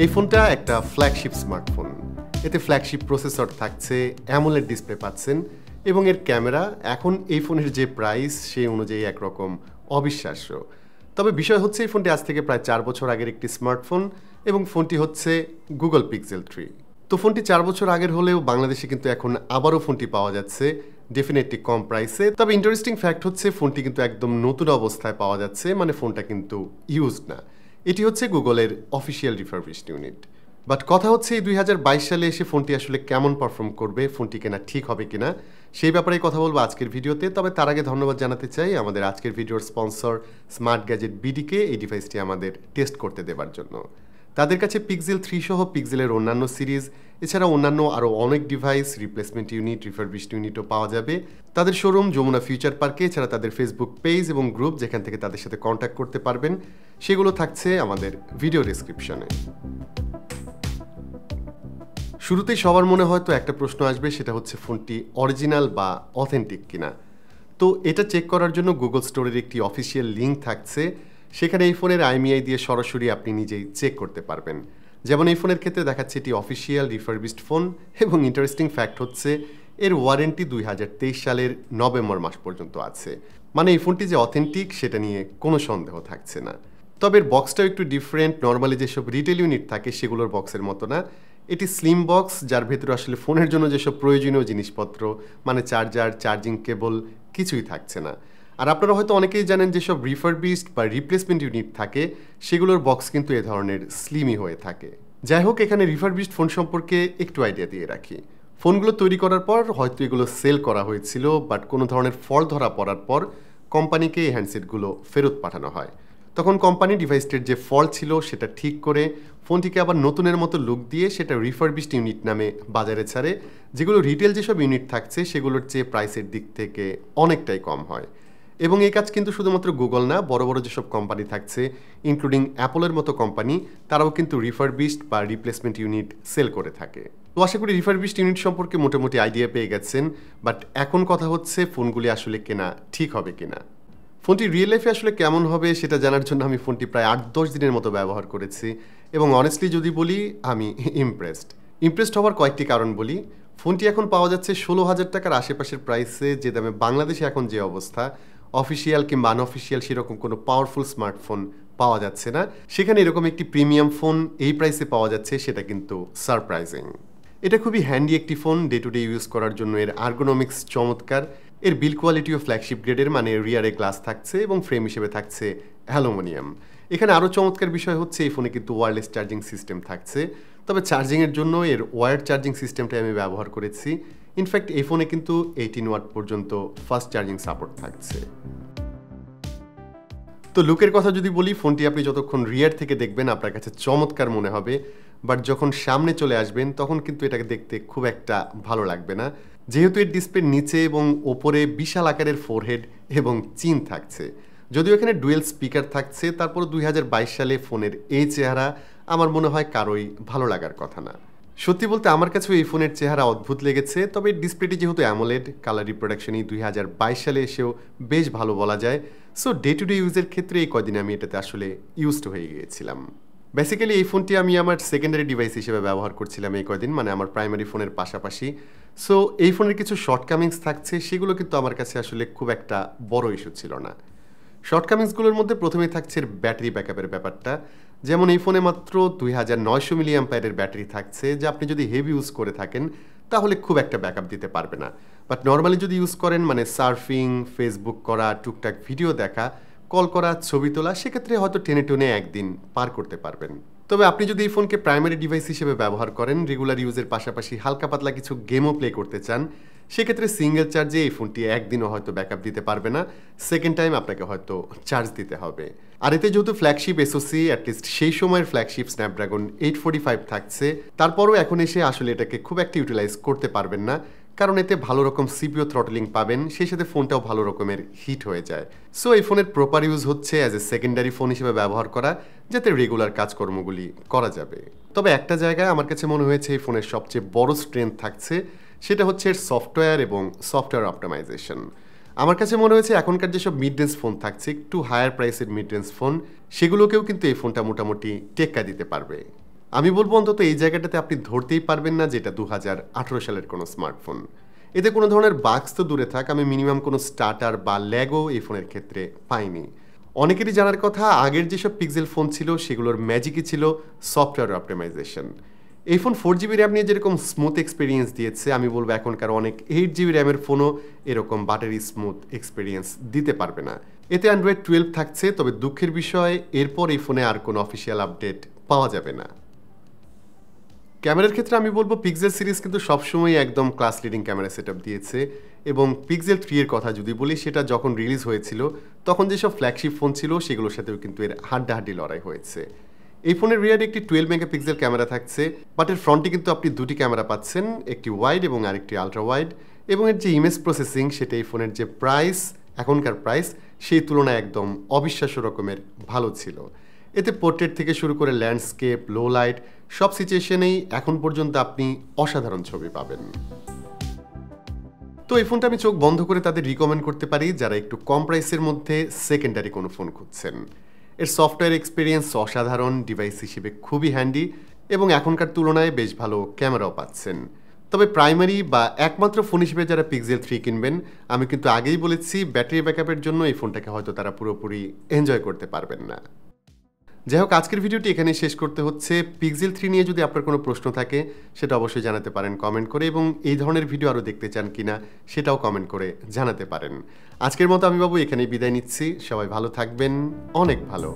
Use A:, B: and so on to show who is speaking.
A: এই ফোনটা একটা ফ্ল্যাগশিপ স্মার্টফোন। এতে ফ্ল্যাগশিপ প্রসেসর থাকছে, অ্যামোলেড ডিসপ্লে পাচ্ছেন এবং এর ক্যামেরা এখন এই ফোনের যে প্রাইস সেই অনুযায়ী একরকম অবিশ্বাস্য। তবে বিষয় হচ্ছে এই ফোনটি আজ থেকে প্রায় 4 বছর আগের একটি স্মার্টফোন এবং ফোনটি হচ্ছে গুগল পিক্সেল 3। তো ফোনটি 4 বছর আগের হলেও বাংলাদেশে কিন্তু এখন আবারও ফোনটি পাওয়া যাচ্ছে ডেফিনেটলি কম প্রাইসে। তবে ইন্টারেস্টিং ফ্যাক্ট হচ্ছে ফোনটি কিন্তু একদম নতুন অবস্থায় পাওয়া যাচ্ছে, মানে ফোনটা কিন্তু ইউজড না। এটি হচ্ছে গুগলের অফিসিয়াল রিফারবিশড ইউনিট। বাট কথা হচ্ছে এই 2022 সালে এসে ফোনটি আসলে কেমন পারফর্ম করবে, ফোনটি কেনা ঠিক হবে কিনা সেই ব্যাপারে কথা বলবো আজকের ভিডিওতে। তবে তার আগে ধন্যবাদ জানাতে চাই আমাদের আজকের ভিডিওর স্পন্সর স্মার্ট গ্যাজেট বিডিকে এই ডিভাইসটি আমাদের টেস্ট করতে দেওয়ার জন্য। তাদের কাছে পিক্সেল 3 সহ পিক্সেলের অন্যান্য সিরিজ, এছাড়া অন্যান্য আরও অনেক ডিভাইস, রিপ্লেসমেন্ট ইউনিট, রিফারবিশড ইউনিটও পাওয়া যাবে। তাদের শোরুম যমুনা ফিউচার পার্কে, এছাড়া তাদের ফেসবুক পেজ এবং গ্রুপ যেখান থেকে তাদের সাথে কন্ট্যাক্ট করতে পারবেন সেগুলো থাকছে আমাদের ভিডিও ডেসক্রিপশনে। শুরুতেই সবার মনে হয়তো একটা প্রশ্ন আসবে, সেটা হচ্ছে ফোনটি অরিজিনাল বা অথেন্টিক কিনা। তো এটা চেক করার জন্য গুগল স্টোরের একটি অফিসিয়াল লিঙ্ক থাকছে, সেখানে এই ফোনের IMEI দিয়ে সরাসরি আপনি নিজেই চেক করতে পারবেন। যেমন এই ফোনের ক্ষেত্রে দেখাচ্ছে এটি অফিসিয়াল রিফারবিশড ফোন এবং ইন্টারেস্টিং ফ্যাক্ট হচ্ছে এর ওয়ারেন্টি 2023 সালের নভেম্বর মাস পর্যন্ত আছে। মানে এই ফোনটি যে অথেন্টিক সেটা নিয়ে কোনো সন্দেহ থাকছে না। তবে এর বক্সটাও একটু ডিফারেন্ট, নর্মালি যেসব রিটেল ইউনিট থাকে সেগুলোর বক্সের মতো না। এটি স্লিম বক্স, যার ভেতরে আসলে ফোনের জন্য যেসব প্রয়োজনীয় জিনিসপত্র মানে চার্জার, চার্জিং কেবল কিছুই থাকছে না। আর আপনারা হয়তো অনেকেই জানেন যেসব রিফারবিশড বা রিপ্লেসমেন্ট ইউনিট থাকে সেগুলোর বক্স কিন্তু এ ধরনের স্লিমই হয়ে থাকে। যাই হোক, এখানে রিফারবিশড ফোন সম্পর্কে একটু আইডিয়া দিয়ে রাখি। ফোনগুলো তৈরি করার পর হয়তো এগুলো সেল করা হয়েছিল, বাট কোনো ধরনের ফল্ট ধরা পড়ার পর কোম্পানিকে এই হ্যান্ডসেটগুলো ফেরত পাঠানো হয়। তখন কোম্পানি ডিভাইসটির যে ফল্ট ছিল সেটা ঠিক করে ফোনটিকে আবার নতুনের মতো লুক দিয়ে সেটা রিফারবিশড ইউনিট নামে বাজারে ছাড়ে, যেগুলো রিটেল যেসব ইউনিট থাকছে সেগুলোর চেয়ে প্রাইসের দিক থেকে অনেকটাই কম হয়। এবং এই কাজ কিন্তু শুধুমাত্র গুগল না, বড় বড় যেসব কোম্পানি থাকছে ইনক্লুডিং অ্যাপলের মতো কোম্পানি, তারাও কিন্তু রিফারবিশড বা রিপ্লেসমেন্ট ইউনিট সেল করে থাকে। তো আশা করি রিফারবিশড ইউনিট সম্পর্কে মোটামুটি আইডিয়া পেয়ে গেছেন। বাট এখন কথা হচ্ছে ফোনগুলি আসলে কেনা ঠিক হবে কিনা। ফোনটি রিয়েল লাইফে আসলে কেমন হবে সেটা জানার জন্য আমি ফোনটি প্রায় 8-10 দিনের মতো ব্যবহার করেছি এবং অনেস্টলি যদি বলি আমি ইমপ্রেসড হওয়ার কয়েকটি কারণ বলি। ফোনটি এখন পাওয়া যাচ্ছে 16,000 টাকার আশেপাশের প্রাইসে, যে দামে বাংলাদেশে এখন যে অবস্থা অফিসিয়াল কিংবা আনঅফিসিয়াল সেরকম কোনো পাওয়ারফুল স্মার্টফোন পাওয়া যাচ্ছে না। সেখানে এরকম একটি প্রিমিয়াম ফোন এই প্রাইসে পাওয়া যাচ্ছে, সেটা কিন্তু সারপ্রাইজিং। এটা খুবই হ্যান্ডি একটি phone, day to day use করার জন্য এর আর্গোনমিক্স চমৎকার। এর বিল কোয়ালিটিও ফ্ল্যাগশিপ গ্রেডের, মানে রিয়ারে গ্লাস থাকছে এবং ফ্রেম হিসেবে থাকছে অ্যালুমিনিয়াম। এখানে আরও চমৎকার বিষয় হচ্ছে এই ফোনে কিন্তু ওয়্যারলেস চার্জিং সিস্টেম থাকছে। তবে চার্জিংয়ের জন্য এর ওয়্যার্ড চার্জিং সিস্টেমটাই আমি ব্যবহার করেছি। ইনফ্যাক্ট এই ফোনে কিন্তু 18 ওয়াট পর্যন্ত ফাস্ট চার্জিং সাপোর্ট থাকছে। তো লুকের কথা যদি বলি, ফোনটি আপনি যতক্ষণ রিয়ার থেকে দেখবেন আপনার কাছে চমৎকার মনে হবে, বাট যখন সামনে চলে আসবেন তখন কিন্তু এটাকে দেখতে খুব একটা ভালো লাগবে না, যেহেতু এর ডিসপ্লের নিচে এবং ওপরে বিশাল আকারের ফোরহেড এবং চিন থাকছে। যদিও এখানে ডুয়েল স্পিকার থাকছে, তারপর 2022 সালে ফোনের এই চেহারা আমার মনে হয় কারোই ভালো লাগার কথা না। সত্যি বলতে আমার কাছেও এই ফোনের চেহারা অদ্ভুত লেগেছে। তবে ডিসপ্লেটি যেহেতু অ্যামোলেড, কালার রিপ্রোডাকশনই 2022 সালে এসেও বেশ ভালো বলা যায়। সো ডে টু ডে ইউজের ক্ষেত্রে এই কদিনে আমি এটাতে আসলে ইউজড হয়ে গিয়েছিলাম। বেসিক্যালি এই ফোনটি আমি আমার সেকেন্ডারি ডিভাইস হিসেবে ব্যবহার করছিলাম এই কদিন, মানে আমার প্রাইমারি ফোনের পাশাপাশি। সো এই ফোনের কিছু শর্টকামিংস থাকছে, সেগুলো কিন্তু আমার কাছে আসলে খুব একটা বড় ইস্যু ছিল না। শর্টকামিংসগুলোর মধ্যে প্রথমেই থাকছে ব্যাটারি ব্যাকআপের ব্যাপারটা। যেমন এই ফোনে মাত্র 2900 মিলিঅ্যাম্পিয়ারের ব্যাটারি থাকছে, যা আপনি যদি হেভি ইউজ করে থাকেন তাহলে খুব একটা ব্যাকআপ দিতে পারবে না। বাট নর্মালি যদি ইউজ করেন, মানে সার্ফিং, ফেসবুক করা, টুকটাক ভিডিও দেখা, কল করা, ছবি তোলা, সেক্ষেত্রে হয়তো টেনে টেনে একদিন পার করতে পারবেন। তবে আপনি যদি এই ফোনকে প্রাইমারি ডিভাইস হিসেবে ব্যবহার করেন, রেগুলার ইউজের পাশাপাশি হালকা পাতলা কিছু গেমও প্লে করতে চান, সেক্ষেত্রে সিঙ্গেল চার্জে এই ফোনটি একদিনও হয়তো ব্যাকআপ দিতে পারবে না, সেকেন্ড টাইম আপনাকে হয়তো চার্জ দিতে হবে। আর এতে যেহেতু ফ্ল্যাগশিপ এসওসি, অ্যাটলিস্ট সেই সময়ের ফ্ল্যাগশিপ স্ন্যাপড্রাগন 845 থাকছে, তারপরও এখন এসে আসলে এটাকে খুব একটা ইউটিলাইজ করতে পারবেন না, কারণ এতে ভালো রকম সিপিইউ থ্রটলিং পাবেন, সেই সাথে ফোনটাও ভালো রকমের হিট হয়ে যায়। সো এই ফোনের প্রপার ইউজ হচ্ছে অ্যাজ এ সেকেন্ডারি ফোন হিসেবে ব্যবহার করা, যাতে রেগুলার কাজকর্মগুলি করা যাবে। তবে একটা জায়গায় আমার কাছে মনে হয়েছে এই ফোনের সবচেয়ে বড় স্ট্রেংথ থাকছে, সেটা হচ্ছে এর সফটওয়্যার এবং সফটওয়্যার অপটিমাইজেশন। আমার কাছে মনে হয়েছে এখনকার যেসব মিড রেঞ্জ ফোন থাকছে, একটু হায়ার প্রাইসের মিড রেঞ্জ ফোন, সেগুলোকেও কিন্তু এই ফোনটা মোটামুটি টেক্কা দিতে পারবে। আমি বলবো অন্তত এই জায়গাটাতে আপনি ধরতেই পারবেন না যেটা 2018 সালের কোনো স্মার্টফোন। এতে কোনো ধরনের বাগস তো দূরে থাক, আমি মিনিমাম কোনো স্টার্টার বা ল্যাগও এই ফোনের ক্ষেত্রে পাইনি। অনেকেরই জানার কথা, আগের যেসব পিক্সেল ফোন ছিল সেগুলোর ম্যাজিকই ছিল সফটওয়্যার অপটিমাইজেশন। এই ফোন 4GB র্যাম নিয়ে যেরকম স্মুথ এক্সপিরিয়েন্স দিয়েছে, আমি বলবো এখনকার অনেক 8GB র্যামের ফোনও এরকম বাটারি স্মুথ এক্সপিরিয়েন্স দিতে পারবে না। এতে অ্যান্ড্রয়েড 12 থাকছে, তবে দুঃখের বিষয় এরপর এই ফোনে আর কোনো অফিসিয়াল আপডেট পাওয়া যাবে না। ক্যামেরার ক্ষেত্রে আমি বলবো পিক্সেল সিরিজ কিন্তু সবসময় একদম ক্লাস লিডিং ক্যামেরা সেটআপ দিয়েছে, এবং পিক্সেল 3 এর কথা যদি বলি, সেটা যখন রিলিজ হয়েছিল তখন যেসব ফ্ল্যাগশিপ ফোন ছিল সেগুলোর সাথেও কিন্তু এর হাড্ডাহাড্ডি লড়াই হয়েছে। এই ফোনের রিয়ারে একটি 12 মেগাপিক্সেল ক্যামেরা থাকছে, বাট এর ফ্রন্টে কিন্তু আপনি দুটি ক্যামেরা পাচ্ছেন, একটি ওয়াইড এবং আরেকটি আলট্রা ওয়াইড। এবং এর যে ইমেজ প্রসেসিং, সেটা এই ফোনের যে প্রাইস, এখনকার প্রাইস, সেই তুলনায় একদম অবিশ্বাস্য রকমের ভালো ছিল। এতে পোর্ট্রেট থেকে শুরু করে ল্যান্ডস্কেপ, লো লাইট, সব সিচুয়েশনেই এখন পর্যন্ত আপনি অসাধারণ ছবি পাবেন। তো এই ফোনটা আমি চোখ বন্ধ করে তাদের রিকমেন্ড করতে পারি যারা একটু কম প্রাইসের মধ্যে সেকেন্ডারি কোনো ফোন খুঁজছেন। এর সফটওয়্যার এক্সপিরিয়েন্স অসাধারণ, ডিভাইস হিসেবে খুবই হ্যান্ডি, এবং এখনকার তুলনায় বেশ ভালো ক্যামেরাও পাচ্ছেন। তবে প্রাইমারি বা একমাত্র ফোন হিসেবে যারা পিক্সেল 3 কিনবেন, আমি কিন্তু আগেই বলেছি ব্যাটারি ব্যাকআপের জন্য এই ফোনটাকে হয়তো তারা পুরোপুরি এনজয় করতে পারবেন না। যাই হোক, আজকের ভিডিওটি এখানেই শেষ করতে হচ্ছে। পিক্সেল 3 নিয়ে যদি আপনার কোনো প্রশ্ন থাকে সেটা অবশ্যই জানাতে পারেন কমেন্ট করে, এবং এই ধরনের ভিডিও আরও দেখতে চান কিনা সেটাও কমেন্ট করে জানাতে পারেন। আজকের মতো আমি বাবু এখানেই বিদায় নিচ্ছি। সবাই ভালো থাকবেন, অনেক ভালো।